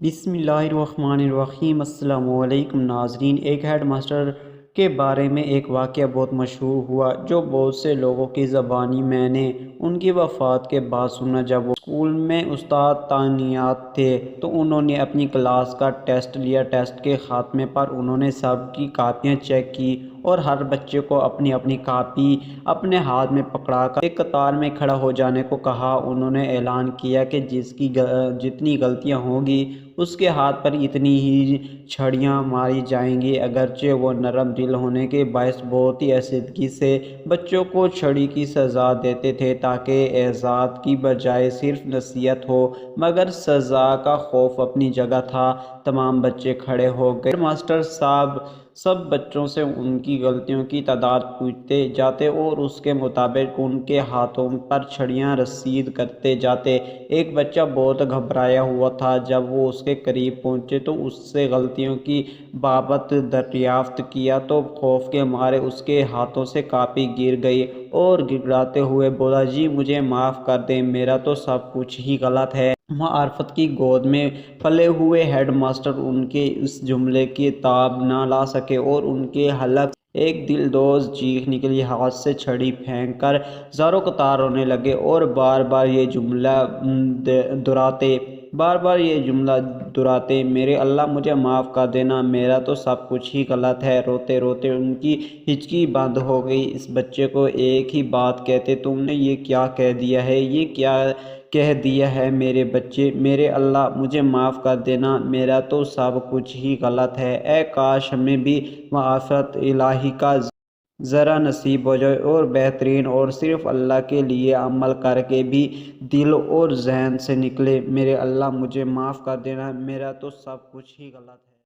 بسم اللہ الرحمن الرحیم۔ السلام علیکم ناظرین۔ ایک ہیڈ ماسٹر کے بارے میں ایک واقعہ بہت مشہور ہوا جو بہت سے لوگوں کی زبانی میں نے ان کی وفات کے بعد سنا۔ جب وہ اسکول میں استاد تعینات تھے تو انہوں نے اپنی کلاس کا ٹیسٹ لیا۔ ٹیسٹ کے خاتمے پر انہوں نے سب کی کاپیاں چیک کی اور ہر بچے کو اپنی اپنی کاپی اپنے ہاتھ میں پکڑا کر ایک قطار میں کھڑا ہو جانے کو کہا۔ انہوں نے اعلان کیا کہ جتنی غلطیاں ہوں گی اس کے ہاتھ پر اتنی ہی چھڑیاں ماری جائیں گی۔ اگرچہ وہ نرم دل ہونے کے باعث بہت ہی ایچیدگی سے بچوں کو چھڑی کی سزا دیتے تھے تاکہ اعزاز کی بجائے صرف نصیحت ہو، مگر سزا کا خوف اپنی جگہ تھا۔ تمام بچے کھڑے ہو گئے۔ ہیڈ ماسٹر صاحب سب بچوں سے ان کی غلطیوں کی تعداد پوچھتے جاتے اور اس کے مطابق ان کے ہاتھوں پر چھڑیاں رسید کرتے جاتے۔ ایک بچہ بہت گھبرایا ہوا تھا۔ جب وہ اس کے قریب پہنچے تو اس سے غلطیوں کی بابت دریافت کیا تو خوف کے مارے اس کے ہاتھوں سے کاپی گر گئی اور گڑگڑاتے ہوئے بولا، جی مجھے معاف کر دیں، میرا تو سب کچھ ہی غلط ہے۔ معرفت کی گود میں پلے ہوئے ہیڈ ماسٹر ان کے اس جملے کی تاب نہ لا سکے اور ان کے حلق سے ایک دلدوز چیخ نکلی۔ ہاتھ سے چھڑی پھینک کر زاروں قطار رونے لگے اور بار بار یہ جملہ دہراتے، میرے اللہ مجھے معاف کر دینا، میرا تو سب کچھ ہی غلط ہے۔ روتے روتے ان کی ہچکی بند ہو گئی۔ اس بچے کو ایک ہی بات کہتے، تم نے یہ کیا کہہ دیا ہے، یہ کیا کہہ دیا ہے میرے بچے، میرے اللہ مجھے معاف کر دینا، میرا تو سب کچھ ہی غلط ہے۔ اے کاش ہمیں بھی معرفت الہی کا ذرا نصیب ہو جائے اور بہترین اور صرف اللہ کے لیے عمل کر کے بھی دل اور ذہن سے نکلے، میرے اللہ مجھے معاف کر دینا، میرا تو سب کچھ ہی غلط ہے۔